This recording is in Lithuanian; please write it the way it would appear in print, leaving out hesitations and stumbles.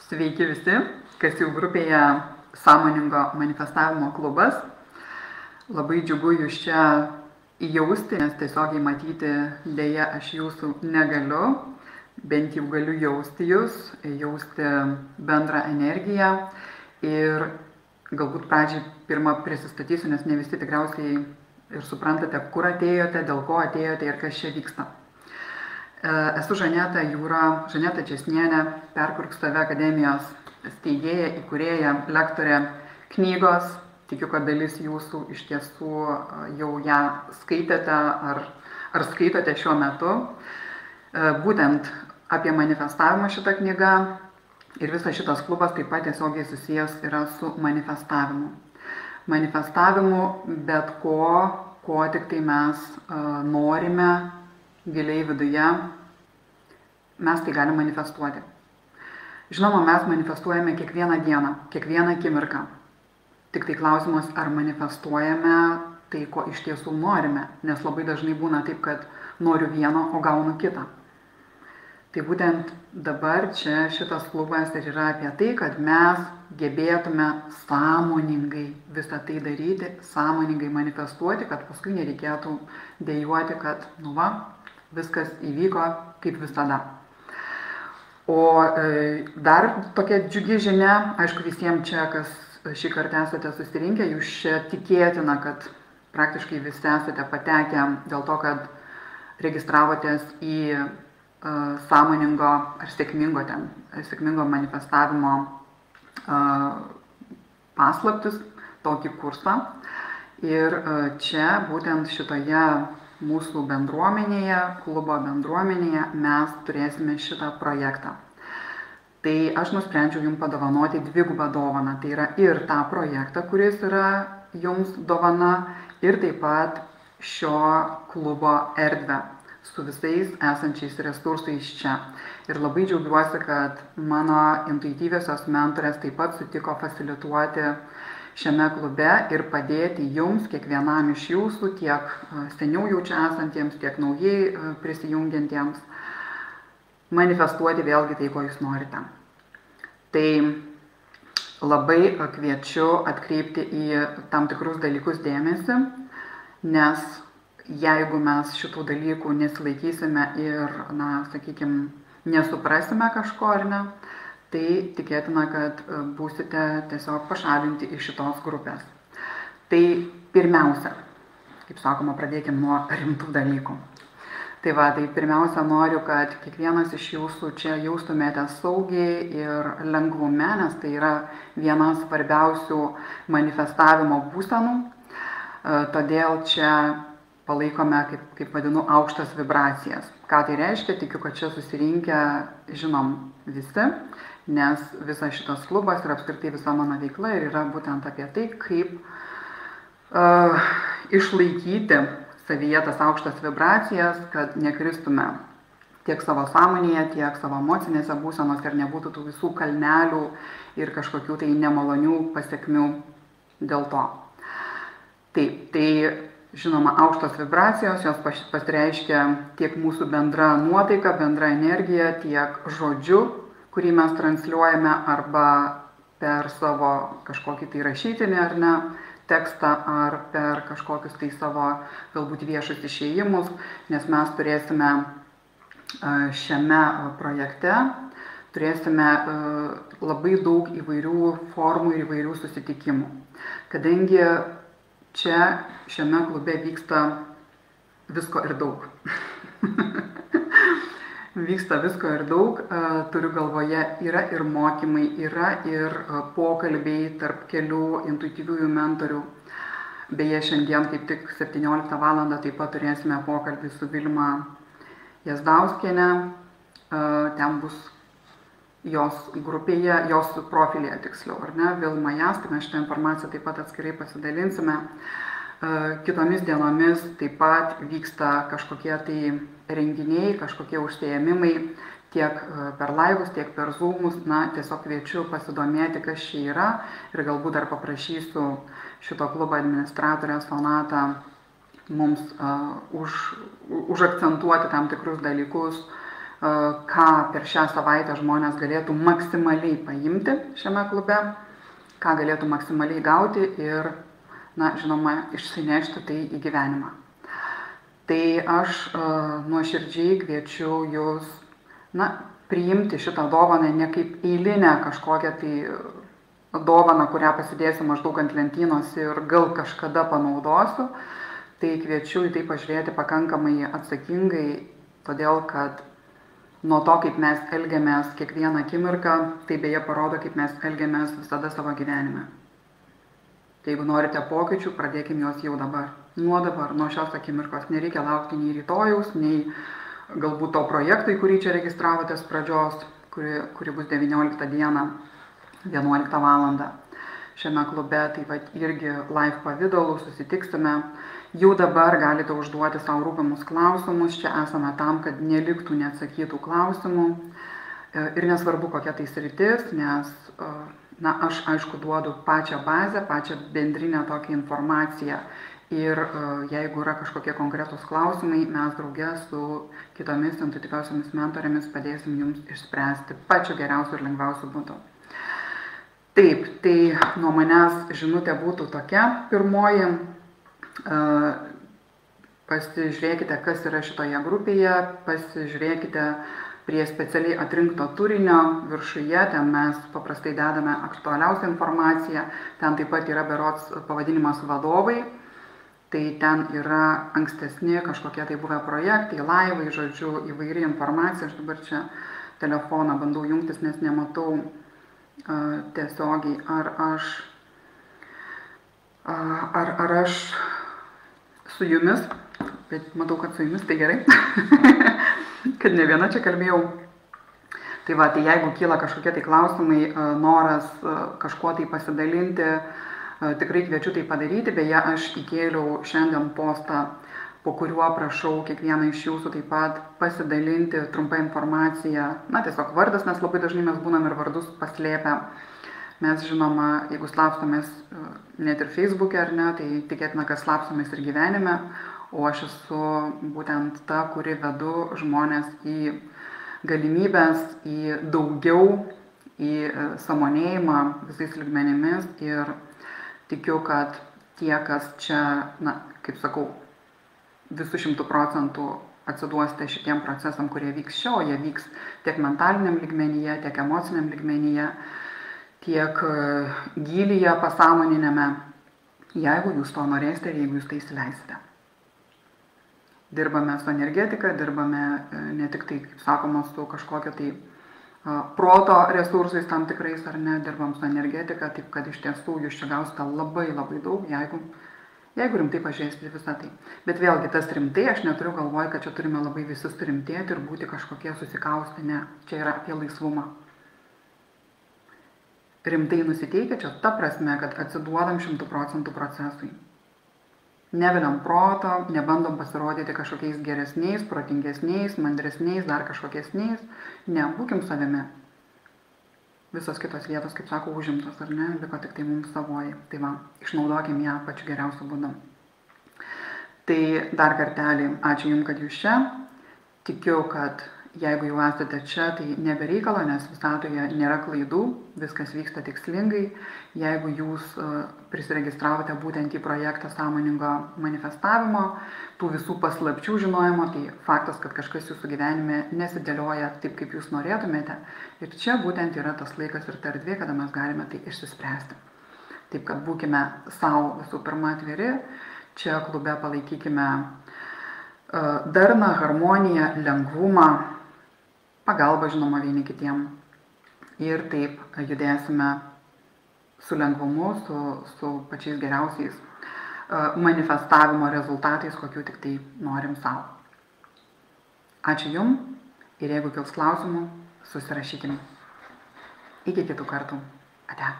Sveiki visi, kas jau grupėje Sąmoningo manifestavimo klubas. Labai džiugu jūs čia įjausti, nes tiesiogiai matyti dėja aš jūsų negaliu, bent jau galiu jausti jūs, jausti bendrą energiją. Ir galbūt pradžiai pirmą prisistatysiu, nes ne visi tikriausiai ir suprantate, kur atėjote, dėl ko atėjote ir kas čia vyksta. Esu Žaneta Jūra, Žaneta Česnienė, Perkurk save akademijos steigėja, įkūrėja, lektorė knygos. Tikiu, kad dalis jūsų iš tiesų jau ją skaitėte ar skaitote šiuo metu. Būtent apie manifestavimą šitą knygą ir visas šitas klubas taip pat tiesiogiai susijęs yra su manifestavimu. Manifestavimu bet ko tik tai mes norime giliai viduje, mes tai galime manifestuoti. Žinoma, mes manifestuojame kiekvieną dieną, kiekvieną akimirką. Tik tai klausimas, ar manifestuojame tai, ko iš tiesų norime, nes labai dažnai būna taip, kad noriu vieno, o gaunu kitą. Tai būtent dabar čia šitas klubas ir yra apie tai, kad mes gebėtume sąmoningai visą tai daryti, sąmoningai manifestuoti, kad paskui nereikėtų dejuoti, kad viskas įvyko kaip visada. O dar tokia džiugi žinia, aišku visiems čia, kas šį kartą esate susirinkę, jūs čia tikėtina, kad praktiškai visi esate patekę dėl to, kad registravotės į sąmoningo ar sėkmingo manifestavimo paslaptis, tokį kursą. Ir čia būtent šitoje mūsų bendruomenėje, klubo bendruomenėje mes turėsime šitą projektą. Tai aš nusprendžiau jums padovanoti dvigubą dovaną. Tai yra ir tą projektą, kuris yra jums dovana, ir taip pat šio klubo erdvę su visais esančiais resursais čia. Ir labai džiaugiuosi, kad mano intuityviosios mentorės taip pat sutiko fasilituoti šiame klube ir padėti jums, kiekvienam iš jūsų, tiek seniau jau čia esantiems, tiek naujai prisijungiantiems, manifestuoti vėlgi tai, ko jūs norite. Tai labai kviečiu atkreipti į tam tikrus dalykus dėmesį, nes jeigu mes šitų dalykų nesilaikysime ir, nesuprasime kažko ar ne, tai tikėtina, kad būsite tiesiog pašalinti iš šitos grupės. Tai pirmiausia, kaip sakoma, pradėkime nuo rimtų dalykų. Tai pirmiausia noriu, kad kiekvienas iš jūsų čia jaustumėte saugiai ir lengvume, nes tai yra viena svarbiausių manifestavimo būsenų. Todėl čia palaikome, kaip vadinu, aukštas vibracijas. Ką tai reiškia? Tikiu, kad čia susirinkę žinom visi, nes visas šitas klubas ir apskritai visa mano veikla ir yra būtent apie tai, kaip išlaikyti savyje tas aukštas vibracijas, kad nekristume tiek savo sąmonėje, tiek savo emocinėse būsenose ir nebūtų tų visų kalnelių ir kažkokių tai nemalonių pasekmių dėl to. Tai žinoma, aukštos vibracijos, jos pasireiškia tiek mūsų bendra nuotaika, bendra energija, tiek žodžiu, kurį mes transliuojame arba per savo kažkokį tai rašytinį ar ne tekstą, ar per kažkokius tai savo galbūt viešus išėjimus, nes mes turėsime šiame projekte, turėsime labai daug įvairių formų ir įvairių susitikimų. Kadangi čia šiame klube vyksta visko ir daug. Vyksta visko ir daug, turiu galvoje, yra ir mokymai, yra ir pokalbiai tarp kelių intuityviųjų mentorių. Beje, šiandien kaip tik 17 val. Taip pat turėsime pokalbį su Vilma Jazdauskienė. Ten bus jos grupėje, jos profilyje tiksliau, ar ne, Vilma Jaz, tai mes šitą informaciją taip pat atskirai pasidalinsime. Kitomis dienomis taip pat vyksta kažkokie tai renginiai, kažkokie užsiėmimai tiek per laivus, tiek per zoomus. Tiesiog kviečiu pasidomėti, kas čia yra ir galbūt dar paprašysiu šito klubo administratorę Sonatą mums užakcentuoti tam tikrus dalykus, ką per šią savaitę žmonės galėtų maksimaliai paimti šiame klube, ką galėtų maksimaliai gauti ir, žinoma, išsinešti tai į gyvenimą. Tai aš nuoširdžiai kviečiu jūs, priimti šitą dovaną ne kaip eilinę kažkokią tai dovaną, kurią pasidėsiu maždaug ant lentynos ir gal kažkada panaudosiu. Tai kviečiu į tai pažiūrėti pakankamai atsakingai, todėl kad nuo to, kaip mes elgiamės kiekvieną akimirką, tai beje parodo, kaip mes elgiamės visada savo gyvenime. Tai jeigu norite pokyčių, pradėkime juos jau dabar. Nuo dabar, nuo šios akimirkos. Nereikia laukti nei rytojaus, nei galbūt to projekto, į kurį čia registravotės pradžios, kuri bus 19 dieną, 11 valandą. Šiame klube taip pat irgi live pavidalu susitiksime. Jau dabar galite užduoti savo rūpimus klausimus. Čia esame tam, kad neliktų neatsakytų klausimų. Ir nesvarbu, kokia tai sritis, nes aš aišku duodu pačią bazę, pačią bendrinę tokią informaciją. Ir jeigu yra kažkokie konkretūs klausimai, mes drauge su kitomis intuityviosiomis mentorėmis padėsim jums išspręsti pačiu geriausiu ir lengviausiu būdu. Taip, tai nuo manęs žinutė būtų tokia. Pirmoji, pasižiūrėkite, kas yra šitoje grupėje, pasižiūrėkite prie specialiai atrinkto turinio viršuje, ten mes paprastai dedame aktualiausią informaciją, ten taip pat yra berods pavadinimas vadovai. Tai ten yra ankstesni kažkokie tai buvę projektai, laivai, žodžiu, įvairi informacija. Aš dabar čia telefoną bandau jungtis, nes nematau tiesiogiai, ar aš su jumis, bet matau, kad su jumis, tai gerai, kad ne viena čia kalbėjau. Tai va, tai jeigu kyla kažkokie tai klausimai, noras kažkuo tai pasidalinti, tikrai kviečiu tai padaryti. Beje, aš įkėliau šiandien postą, po kuriuo prašau kiekvieną iš jūsų taip pat pasidalinti trumpą informaciją. Tiesiog vardas, nes labai dažnai mes būnam ir vardus paslėpę. Mes žinoma, jeigu slapstomės net ir Facebook'e ar ne, tai tikėtina, kad slapstomės ir gyvenime. O aš esu būtent ta, kuri vedu žmonės į galimybės, į daugiau, į sąmonėjimą visais lygmenimis. Ir tikiu, kad tie, kas čia, kaip sakau, visų 100% atsiduosite šitiem procesam, kurie vyks čia, o jie vyks tiek mentaliniam lygmenyje, tiek emociniam lygmenyje, tiek gylyje pasąmoninėme, jeigu jūs to norėsite ir jeigu jūs tai įsileisite. Dirbame su energetika, dirbame ne tik tai, kaip sakoma, su kažkokia tai proto resursais tam tikrais ar ne, dirbam su energetika, taip kad iš tiesų jūs čia gausite labai labai daug, jeigu rimtai pažiūrėsite visą tai. Bet vėlgi tas rimtai, aš neturiu galvoj, kad čia turime labai visi surimtėti ir būti kažkokie susikaustę, ne, čia yra apie laisvumą. Rimtai nusiteikę čia ta prasme, kad atsiduodam 100% procesui. Neviliam proto, nebandom pasirodyti kažkokiais geresniais, protingesniais, mandresniais, dar kažkokiesniais. Ne, būkim savimi. Visos kitos vietos, kaip sako, užimtos, ar ne, liko tik tai mums savoji. Tai va, išnaudokim ją pačiu geriausiu būdu. Tai dar kartelį, ačiū Jums, kad Jūs čia. Tikiu, kad jeigu jau esate čia, tai nebereikalo, nes visatoje nėra klaidų, viskas vyksta tikslingai. Jeigu jūs prisiregistravote būtent į projektą sąmoningo manifestavimo, tų visų paslapčių žinojimo, tai faktas, kad kažkas jūsų gyvenime nesidėlioja taip, kaip jūs norėtumėte. Ir čia būtent yra tas laikas ir ta erdvė, kada mes galime tai išsispręsti. Taip, kad būkime savo visų pirma atviri, čia klube palaikykime darną, harmoniją, lengvumą, pagalbą žinoma vieni kitiem. Ir taip judėsime su lengvumu, su pačiais geriausiais manifestavimo rezultatais, kokių tik tai norim savo. Ačiū Jum ir jeigu kils klausimų, susirašykime. Iki kitų kartų. Ate.